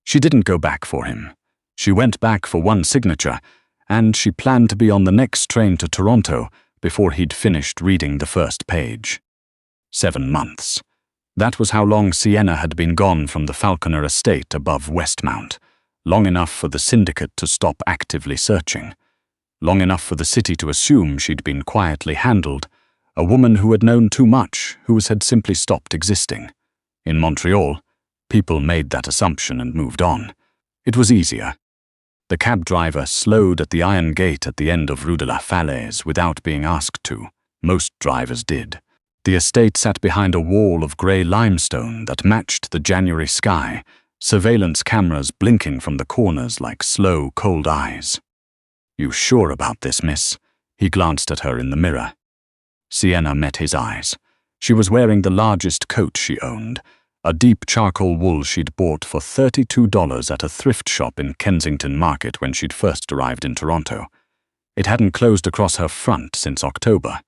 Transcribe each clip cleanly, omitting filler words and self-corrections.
She didn't go back for him. She went back for one signature, and she planned to be on the next train to Toronto before he'd finished reading the first page. 7 months. That was how long Sienna had been gone from the Falconer estate above Westmount. Long enough for the Syndicate to stop actively searching. Long enough for the city to assume she'd been quietly handled, a woman who had known too much, who had simply stopped existing. In Montreal, people made that assumption and moved on. It was easier. The cab driver slowed at the iron gate at the end of Rue de la Falaise without being asked to. Most drivers did. The estate sat behind a wall of grey limestone that matched the January sky, surveillance cameras blinking from the corners like slow, cold eyes. "You sure about this, miss?" He glanced at her in the mirror. Sienna met his eyes. She was wearing the largest coat she owned, a deep charcoal wool she'd bought for $32 at a thrift shop in Kensington Market when she'd first arrived in Toronto. It hadn't closed across her front since October.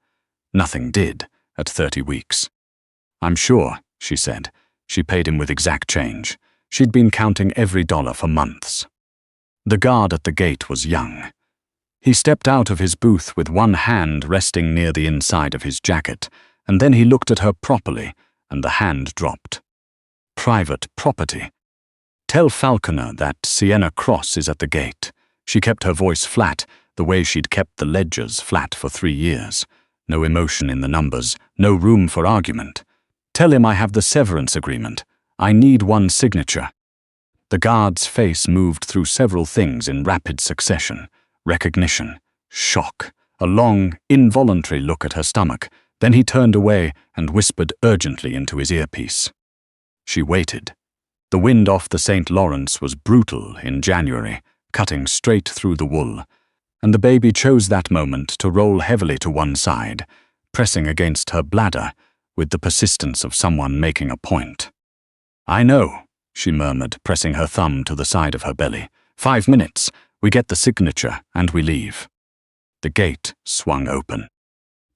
Nothing did at 30 weeks. "I'm sure," she said. She paid him with exact change. She'd been counting every dollar for months. The guard at the gate was young. He stepped out of his booth with one hand resting near the inside of his jacket, and then he looked at her properly, and the hand dropped. "Private property. Tell Falconer that Sienna Cross is at the gate." She kept her voice flat, the way she'd kept the ledgers flat for 3 years. No emotion in the numbers, no room for argument. "Tell him I have the severance agreement. I need one signature." The guard's face moved through several things in rapid succession. Recognition, shock, a long, involuntary look at her stomach. Then he turned away and whispered urgently into his earpiece. She waited. The wind off the St. Lawrence was brutal in January, cutting straight through the wool, and the baby chose that moment to roll heavily to one side, pressing against her bladder with the persistence of someone making a point. "I know," she murmured, pressing her thumb to the side of her belly. 5 minutes. We get the signature, and we leave." The gate swung open.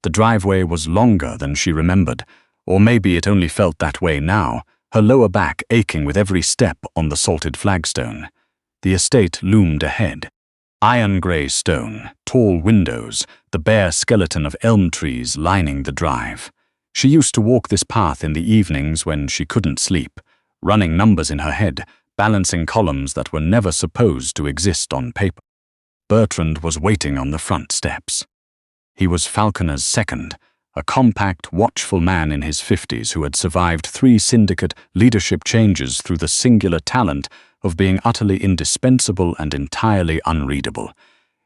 The driveway was longer than she remembered, or maybe it only felt that way now, her lower back aching with every step on the salted flagstone. The estate loomed ahead. Iron-grey stone, tall windows, the bare skeleton of elm trees lining the drive. She used to walk this path in the evenings when she couldn't sleep, running numbers in her head, balancing columns that were never supposed to exist on paper. Bertrand was waiting on the front steps. He was Falconer's second, a compact, watchful man in his 50s who had survived 3 Syndicate leadership changes through the singular talent of being utterly indispensable and entirely unreadable.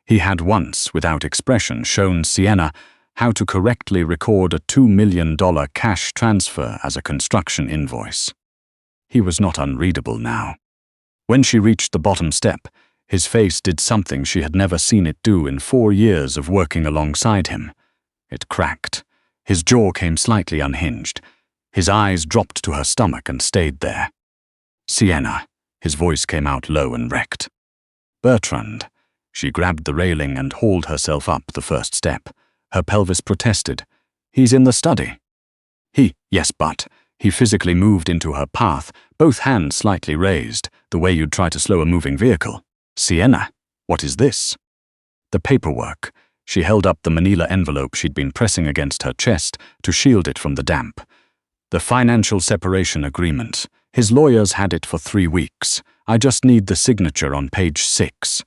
He had once, without expression, shown Sienna how to correctly record a $2 million cash transfer as a construction invoice. He was not unreadable now. When she reached the bottom step, his face did something she had never seen it do in 4 years of working alongside him. It cracked. His jaw came slightly unhinged. His eyes dropped to her stomach and stayed there. "Sienna," his voice came out low and wrecked. "Bertrand." She grabbed the railing and hauled herself up the first step. Her pelvis protested. "He's in the study." Yes, but..." He physically moved into her path, both hands slightly raised, the way you'd try to slow a moving vehicle. "Sienna, what is this?" The paperwork. She held up the manila envelope she'd been pressing against her chest to shield it from the damp. "The financial separation agreement. His lawyers had it for 3 weeks. I just need the signature on page 6.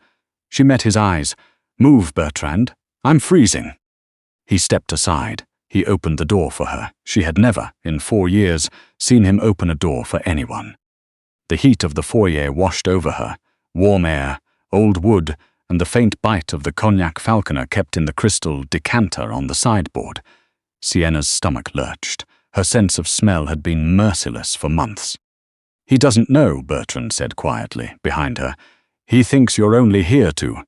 She met his eyes. "Move, Bertrand. I'm freezing." He stepped aside. He opened the door for her. She had never, in 4 years, seen him open a door for anyone. The heat of the foyer washed over her. Warm air, old wood, and the faint bite of the cognac Falconer kept in the crystal decanter on the sideboard. Sienna's stomach lurched. Her sense of smell had been merciless for months. "He doesn't know," Bertrand said quietly, behind her. "He thinks you're only here to..."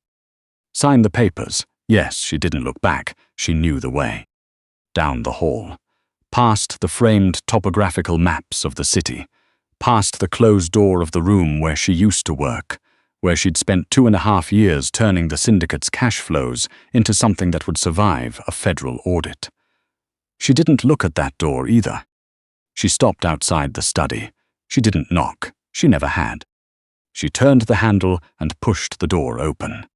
"Sign the papers." Yes, she didn't look back. She knew the way. Down the hall. Past the framed topographical maps of the city. Past the closed door of the room where she used to work, where she'd spent 2.5 years turning the Syndicate's cash flows into something that would survive a federal audit. She didn't look at that door either. She stopped outside the study. She didn't knock. She never had. She turned the handle and pushed the door open.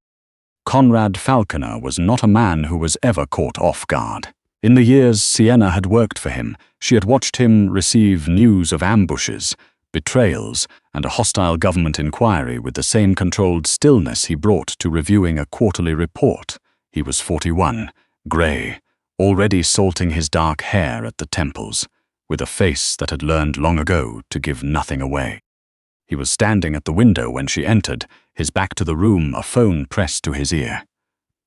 Conrad Falconer was not a man who was ever caught off guard. In the years Sienna had worked for him, she had watched him receive news of ambushes, betrayals, and a hostile government inquiry with the same controlled stillness he brought to reviewing a quarterly report. He was 41, grey, already salting his dark hair at the temples, with a face that had learned long ago to give nothing away. He was standing at the window when she entered, his back to the room, a phone pressed to his ear.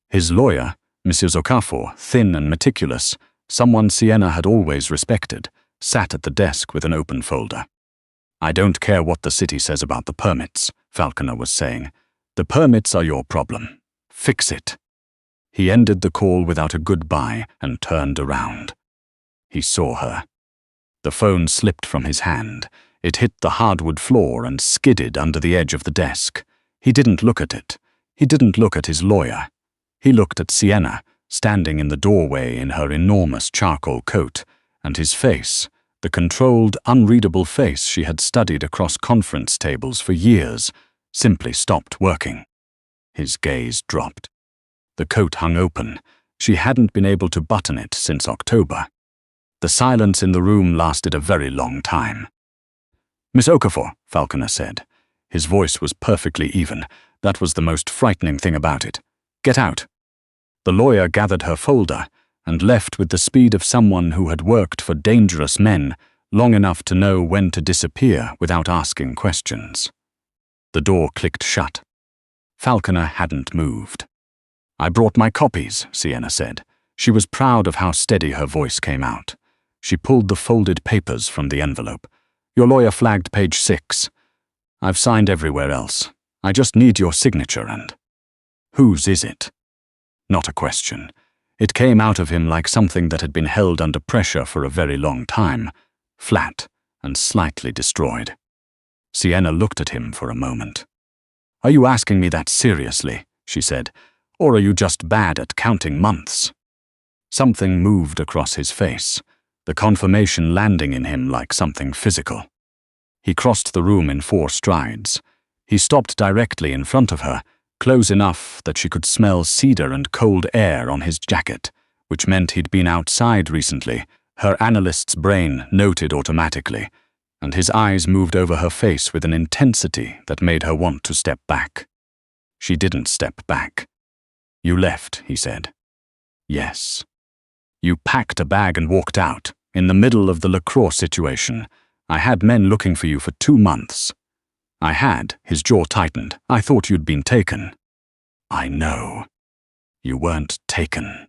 His lawyer, Monsieur Zocafor, thin and meticulous, someone Sienna had always respected, sat at the desk with an open folder. "I don't care what the city says about the permits," Falconer was saying. "The permits are your problem. Fix it." He ended the call without a goodbye and turned around. He saw her. The phone slipped from his hand. It hit the hardwood floor and skidded under the edge of the desk. He didn't look at it. He didn't look at his lawyer. He looked at Sienna, standing in the doorway in her enormous charcoal coat, and his face, the controlled, unreadable face she had studied across conference tables for years, simply stopped working. His gaze dropped. The coat hung open. She hadn't been able to button it since October. The silence in the room lasted a very long time. "Miss Okafor," Falconer said. His voice was perfectly even. That was the most frightening thing about it. "Get out." The lawyer gathered her folder and left with the speed of someone who had worked for dangerous men long enough to know when to disappear without asking questions. The door clicked shut. Falconer hadn't moved. "I brought my copies," Sienna said. She was proud of how steady her voice came out. She pulled the folded papers from the envelope. "Your lawyer flagged page 6. I've signed everywhere else. I just need your signature and—" "Whose is it?" Not a question. It came out of him like something that had been held under pressure for a very long time, flat and slightly destroyed. Sienna looked at him for a moment. "Are you asking me that seriously?" she said. "Or are you just bad at counting months?" Something moved across his face, the confirmation landing in him like something physical. He crossed the room in 4 strides. He stopped directly in front of her, close enough that she could smell cedar and cold air on his jacket, which meant he'd been outside recently, her analyst's brain noted automatically, and his eyes moved over her face with an intensity that made her want to step back. She didn't step back. "You left," he said. "Yes." "You packed a bag and walked out, in the middle of the lacrosse situation. I had men looking for you for 2 months. "I had," his jaw tightened. "I thought you'd been taken." "I know." "You weren't taken."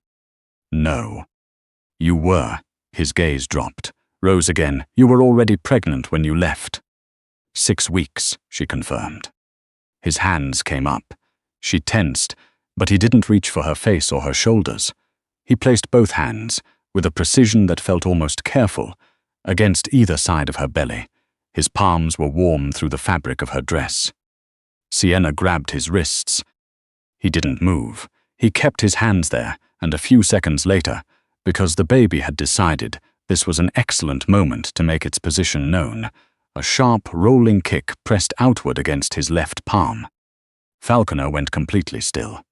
"No." "You were." His gaze dropped, rose again. "You were already pregnant when you left." 6 weeks, she confirmed. His hands came up. She tensed, but he didn't reach for her face or her shoulders. He placed both hands, with a precision that felt almost careful, against either side of her belly. His palms were warm through the fabric of her dress. Sienna grabbed his wrists. He didn't move. He kept his hands there, and a few seconds later, because the baby had decided this was an excellent moment to make its position known, a sharp, rolling kick pressed outward against his left palm. Falconer went completely still.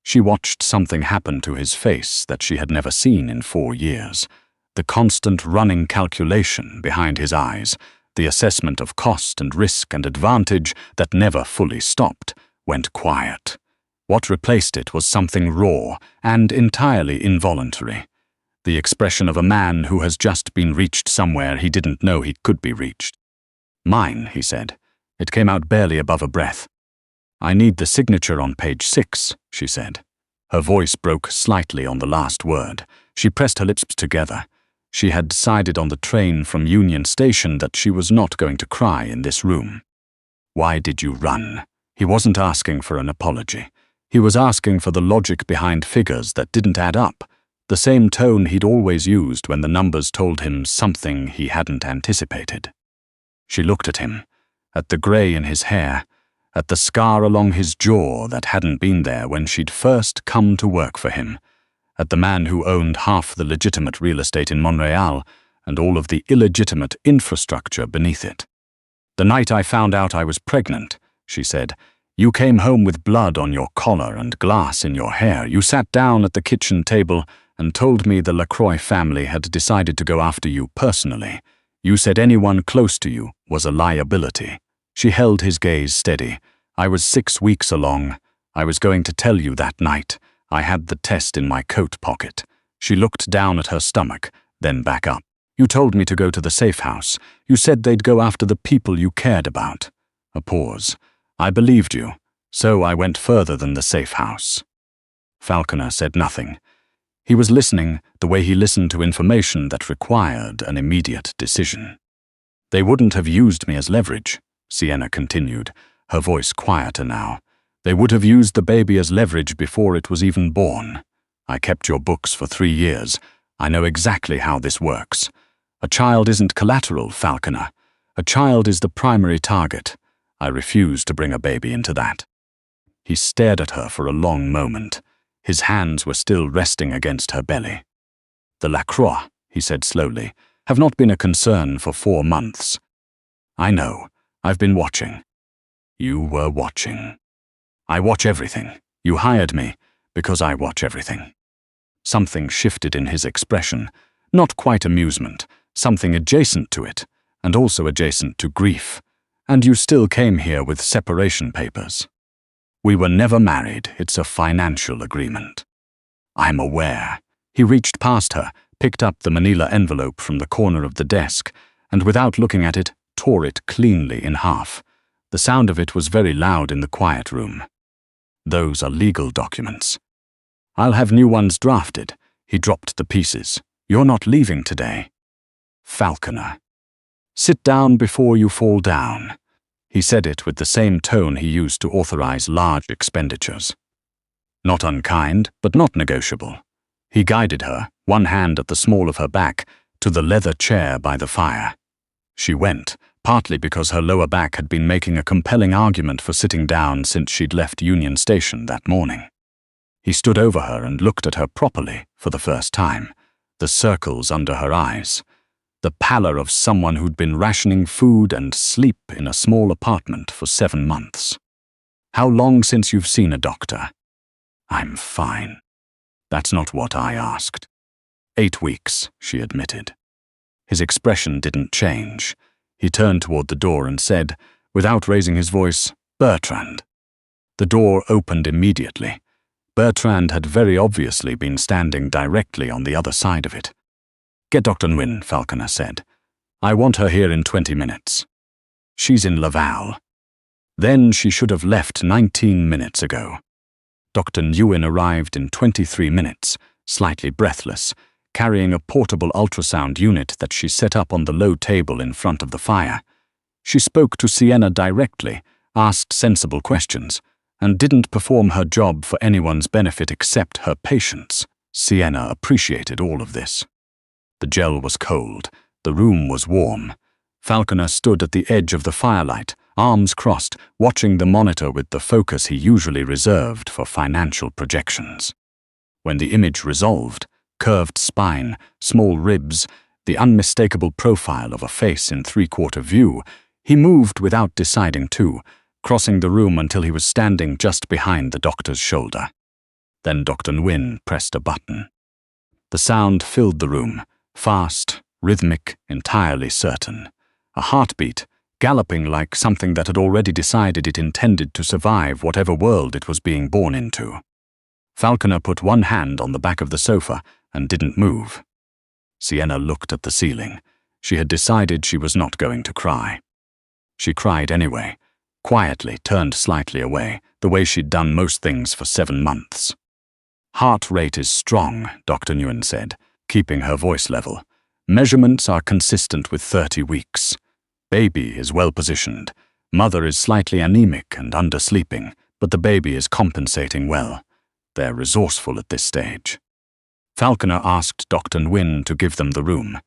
She watched something happen to his face that she had never seen in 4 years. The constant running calculation behind his eyes, the assessment of cost and risk and advantage that never fully stopped, went quiet. What replaced it was something raw and entirely involuntary. The expression of a man who has just been reached somewhere he didn't know he could be reached. "Mine," he said. It came out barely above a breath. "I need the signature on page 6, she said. Her voice broke slightly on the last word. She pressed her lips together. She had decided on the train from Union Station that she was not going to cry in this room. "Why did you run?" He wasn't asking for an apology. He was asking for the logic behind figures that didn't add up, the same tone he'd always used when the numbers told him something he hadn't anticipated. She looked at him, at the grey in his hair, at the scar along his jaw that hadn't been there when she'd first come to work for him, at the man who owned half the legitimate real estate in Montréal and all of the illegitimate infrastructure beneath it. "The night I found out I was pregnant," she said. You came home with blood on your collar and glass in your hair. You sat down at the kitchen table and told me the Lacroix family had decided to go after you personally. You said anyone close to you was a liability. She held his gaze steady. I was 6 weeks along. I was going to tell you that night. I had the test in my coat pocket. She looked down at her stomach, then back up. You told me to go to the safe house. You said they'd go after the people you cared about. A pause. I believed you, so I went further than the safe house. Falconer said nothing. He was listening the way he listened to information that required an immediate decision. They wouldn't have used me as leverage, Sienna continued, her voice quieter now. They would have used the baby as leverage before it was even born. I kept your books for 3 years. I know exactly how this works. A child isn't collateral, Falconer. A child is the primary target. I refuse to bring a baby into that. He stared at her for a long moment. His hands were still resting against her belly. The Lacroix, he said slowly, have not been a concern for 4 months. I know. I've been watching. You were watching. I watch everything. You hired me because I watch everything. Something shifted in his expression, not quite amusement, something adjacent to it, and also adjacent to grief. And you still came here with separation papers. We were never married. It's a financial agreement. I'm aware. He reached past her, picked up the manila envelope from the corner of the desk, and without looking at it, tore it cleanly in half. The sound of it was very loud in the quiet room. Those are legal documents. I'll have new ones drafted. He dropped the pieces. You're not leaving today. Falconer. Sit down before you fall down. He said it with the same tone he used to authorize large expenditures. Not unkind, but not negotiable. He guided her, one hand at the small of her back, to the leather chair by the fire. She went, partly because her lower back had been making a compelling argument for sitting down since she'd left Union Station that morning. He stood over her and looked at her properly for the first time, the circles under her eyes. The pallor of someone who'd been rationing food and sleep in a small apartment for 7 months. How long since you've seen a doctor? I'm fine. That's not what I asked. 8 weeks, she admitted. His expression didn't change. He turned toward the door and said, without raising his voice, Bertrand. The door opened immediately. Bertrand had very obviously been standing directly on the other side of it. Get Dr. Nguyen, Falconer said. I want her here in 20 minutes. She's in Laval. Then she should have left 19 minutes ago. Dr. Nguyen arrived in 23 minutes, slightly breathless, carrying a portable ultrasound unit that she set up on the low table in front of the fire. She spoke to Sienna directly, asked sensible questions, and didn't perform her job for anyone's benefit except her patients. Sienna appreciated all of this. The gel was cold. The room was warm. Falconer stood at the edge of the firelight, arms crossed, watching the monitor with the focus he usually reserved for financial projections. When the image resolved, curved spine, small ribs, the unmistakable profile of a face in 3/4 view, he moved without deciding to, crossing the room until he was standing just behind the doctor's shoulder. Then Dr. Nguyen pressed a button. The sound filled the room. Fast, rhythmic, entirely certain. A heartbeat, galloping like something that had already decided it intended to survive whatever world it was being born into. Falconer put one hand on the back of the sofa and didn't move. Sienna looked at the ceiling. She had decided she was not going to cry. She cried anyway, quietly turned slightly away, the way she'd done most things for 7 months. Heart rate is strong, Dr. Nguyen said, keeping her voice level. Measurements are consistent with 30 weeks. Baby is well positioned. Mother is slightly anemic and undersleeping, but the baby is compensating well. They're resourceful at this stage. Falconer asked Dr. Nguyen to give them the room.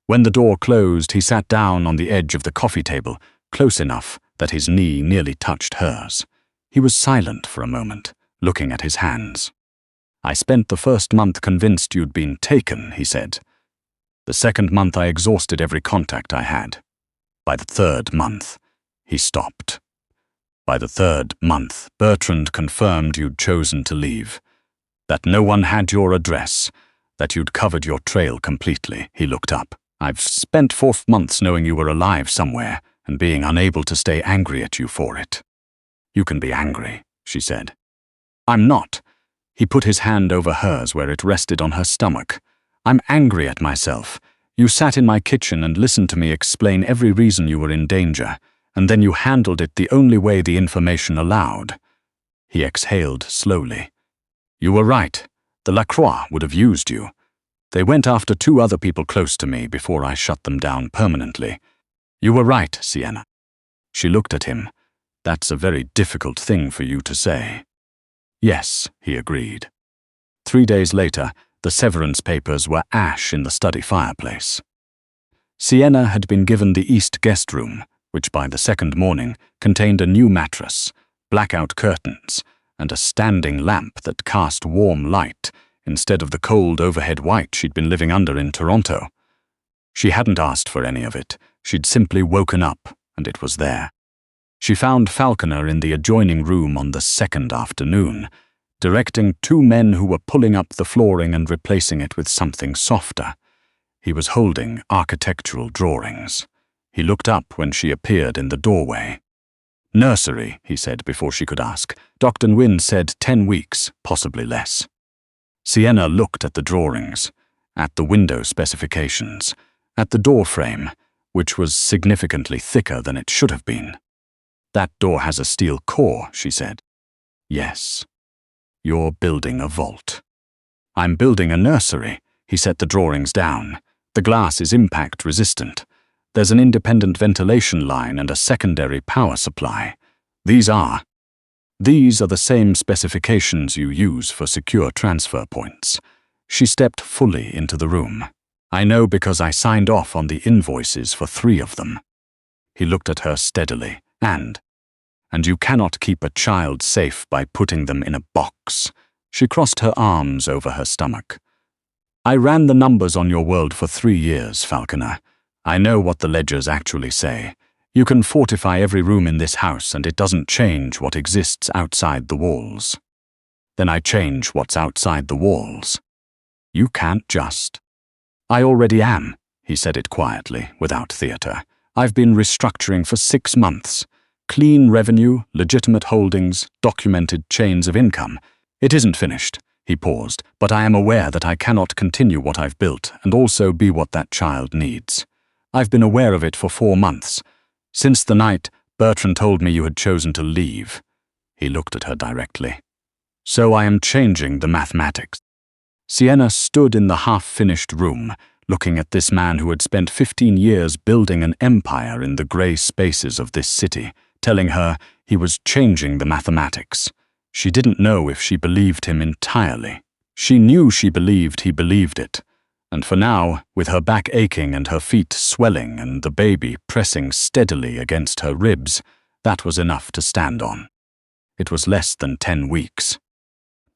When the door closed, he sat down on the edge of the coffee table, close enough that his knee nearly touched hers. He was silent for a moment, looking at his hands. I spent the first month convinced you'd been taken, he said. The second month I exhausted every contact I had. By the third month, he stopped. By the 3rd month, Bertrand confirmed you'd chosen to leave, that no one had your address, that you'd covered your trail completely. He looked up. I've spent 4 months knowing you were alive somewhere and being unable to stay angry at you for it. You can be angry, she said. I'm not. He put his hand over hers where it rested on her stomach. I'm angry at myself. You sat in my kitchen and listened to me explain every reason you were in danger, and then you handled it the only way the information allowed. He exhaled slowly. You were right. The Lacroix would have used you. They went after 2 other people close to me before I shut them down permanently. You were right, Sienna. She looked at him. That's a very difficult thing for you to say. Yes, he agreed. 3 days later, the severance papers were ash in the study fireplace. Sienna had been given the east guest room, which by the 2nd morning contained a new mattress, blackout curtains, and a standing lamp that cast warm light instead of the cold overhead white she'd been living under in Toronto. She hadn't asked for any of it. She'd simply woken up, and it was there. She found Falconer in the adjoining room on the 2nd afternoon, directing 2 men who were pulling up the flooring and replacing it with something softer. He was holding architectural drawings. He looked up when she appeared in the doorway. Nursery, he said before she could ask. Dr. Nguyen said 10 weeks, possibly less. Sienna looked at the drawings, at the window specifications, at the door frame, which was significantly thicker than it should have been. That door has a steel core, she said. Yes. You're building a vault. I'm building a nursery. He set the drawings down. The glass is impact resistant. There's an independent ventilation line and a secondary power supply. These are the same specifications you use for secure transfer points. She stepped fully into the room. I know because I signed off on the invoices for 3 of them. He looked at her steadily. And you cannot keep a child safe by putting them in a box. She crossed her arms over her stomach. I ran the numbers on your world for 3 years, Falconer. I know what the ledgers actually say. You can fortify every room in this house and it doesn't change what exists outside the walls. Then I change what's outside the walls. You can't just. I already am, he said it quietly, without theater. I've been restructuring for 6 months. Clean revenue, legitimate holdings, documented chains of income. It isn't finished. He paused, but I am aware that I cannot continue what I've built and also be what that child needs. I've been aware of it for 4 months. Since the night Bertrand told me you had chosen to leave. He looked at her directly. So I am changing the mathematics. Sienna stood in the half-finished room, looking at this man who had spent 15 years building an empire in the grey spaces of this city, telling her he was changing the mathematics. She didn't know if she believed him entirely. She knew she believed he believed it. And for now, with her back aching and her feet swelling and the baby pressing steadily against her ribs, that was enough to stand on. It was less than 10 weeks.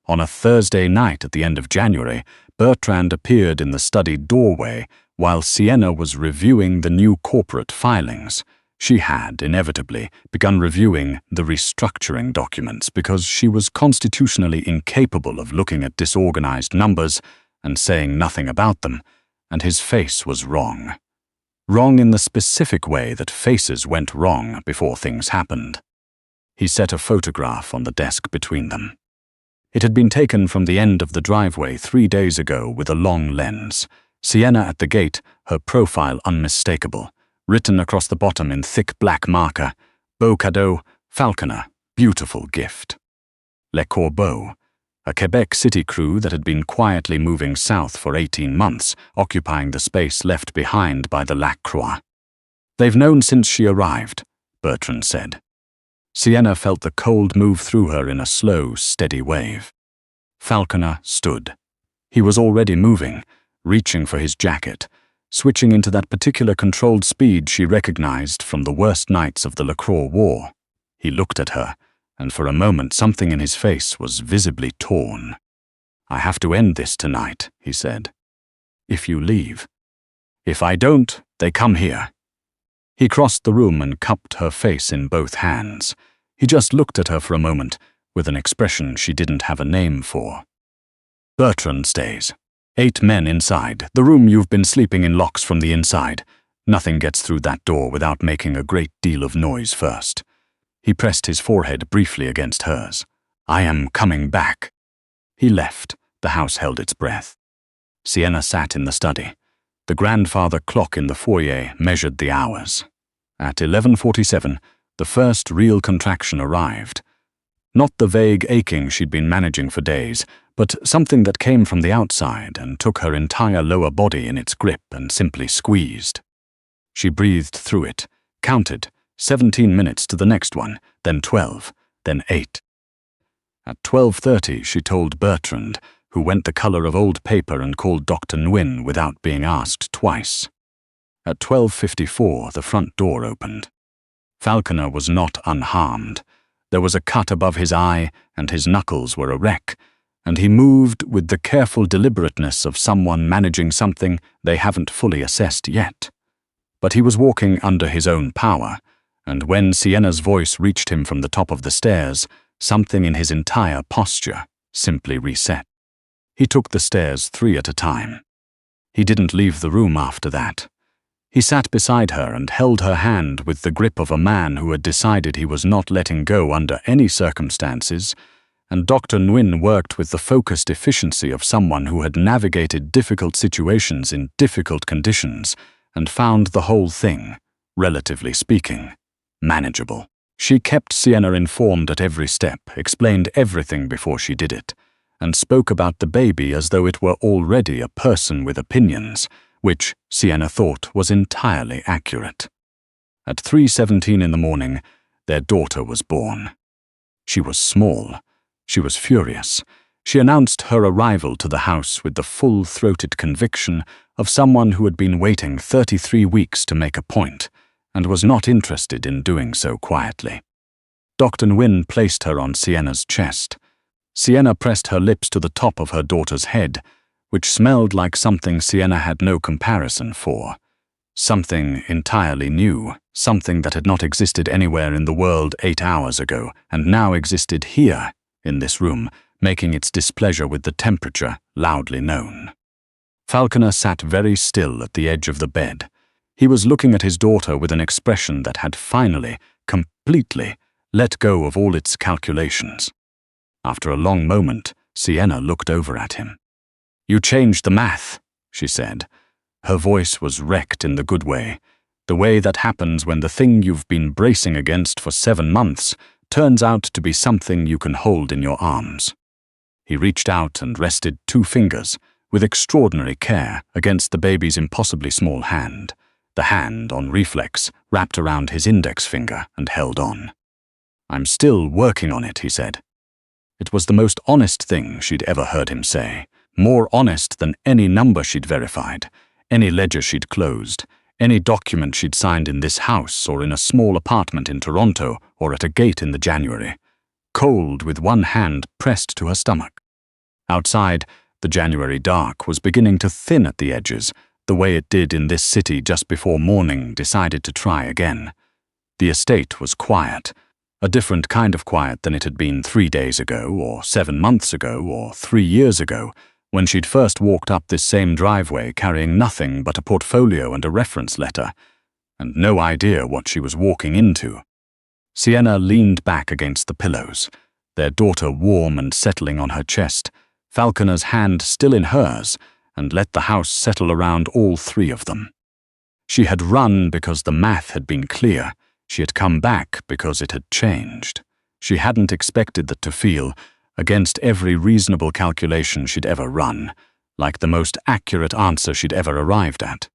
On a Thursday night at the end of January, Bertrand appeared in the study doorway while Sienna was reviewing the new corporate filings. She had, inevitably, begun reviewing the restructuring documents because she was constitutionally incapable of looking at disorganized numbers and saying nothing about them, and his face was wrong. Wrong in the specific way that faces went wrong before things happened. He set a photograph on the desk between them. It had been taken from the end of the driveway 3 days ago with a long lens. Sienna at the gate, her profile unmistakable, written across the bottom in thick black marker, Beau cadeau, Falconer, beautiful gift. Le Corbeau, a Quebec City crew that had been quietly moving south for 18 months, occupying the space left behind by the Lacroix. They've known since she arrived, Bertrand said. Sienna felt the cold move through her in a slow, steady wave. Falconer stood. He was already moving, reaching for his jacket, switching into that particular controlled speed she recognized from the worst nights of the Lacroix War. He looked at her, and for a moment something in his face was visibly torn. I have to end this tonight, he said. If you leave. If I don't, they come here. He crossed the room and cupped her face in both hands. He just looked at her for a moment, with an expression she didn't have a name for. Bertrand stays. 8 men inside, the room you've been sleeping in locks from the inside. Nothing gets through that door without making a great deal of noise first. He pressed his forehead briefly against hers. I am coming back. He left. The house held its breath. Sienna sat in the study. The grandfather clock in the foyer measured the hours. At 11:47, the first real contraction arrived. Not the vague aching she'd been managing for days, but something that came from the outside and took her entire lower body in its grip and simply squeezed. She breathed through it, counted, 17 minutes to the next one, then 12, then 8. At 12:30 she told Bertrand, who went the color of old paper and called Dr. Nguyen without being asked twice. At 12:54 the front door opened. Falconer was not unharmed. There was a cut above his eye and his knuckles were a wreck, and he moved with the careful deliberateness of someone managing something they haven't fully assessed yet. But he was walking under his own power, and when Sienna's voice reached him from the top of the stairs, something in his entire posture simply reset. He took the stairs 3 at a time. He didn't leave the room after that. He sat beside her and held her hand with the grip of a man who had decided he was not letting go under any circumstances, and Dr. Nguyen worked with the focused efficiency of someone who had navigated difficult situations in difficult conditions and found the whole thing, relatively speaking, manageable. She kept Sienna informed at every step, explained everything before she did it, and spoke about the baby as though it were already a person with opinions, which Sienna thought was entirely accurate. At 3:17 in the morning, their daughter was born. She was small. She was furious. She announced her arrival to the house with the full-throated conviction of someone who had been waiting 33 weeks to make a point, and was not interested in doing so quietly. Dr. Nguyen placed her on Sienna's chest. Sienna pressed her lips to the top of her daughter's head, which smelled like something Sienna had no comparison for. Something entirely new, something that had not existed anywhere in the world 8 hours ago, and now existed here, in this room, making its displeasure with the temperature loudly known. Falconer sat very still at the edge of the bed. He was looking at his daughter with an expression that had finally, completely, let go of all its calculations. After a long moment, Sienna looked over at him. "You changed the math," she said. Her voice was wrecked in the good way, the way that happens when the thing you've been bracing against for 7 months turns out to be something you can hold in your arms. He reached out and rested 2 fingers, with extraordinary care, against the baby's impossibly small hand. The hand, on reflex, wrapped around his index finger and held on. "I'm still working on it," he said. It was the most honest thing she'd ever heard him say, more honest than any number she'd verified, any ledger she'd closed, any document she'd signed in this house or in a small apartment in Toronto or at a gate in the January, cold with one hand pressed to her stomach. Outside, the January dark was beginning to thin at the edges, the way it did in this city just before morning decided to try again. The estate was quiet, a different kind of quiet than it had been 3 days ago, or 7 months ago, or 3 years ago, when she'd first walked up this same driveway carrying nothing but a portfolio and a reference letter, and no idea what she was walking into. Sienna leaned back against the pillows, their daughter warm and settling on her chest, Falconer's hand still in hers, and let the house settle around all 3 of them. She had run because the math had been clear. She had come back because it had changed. She hadn't expected that to feel, against every reasonable calculation she'd ever run, like the most accurate answer she'd ever arrived at.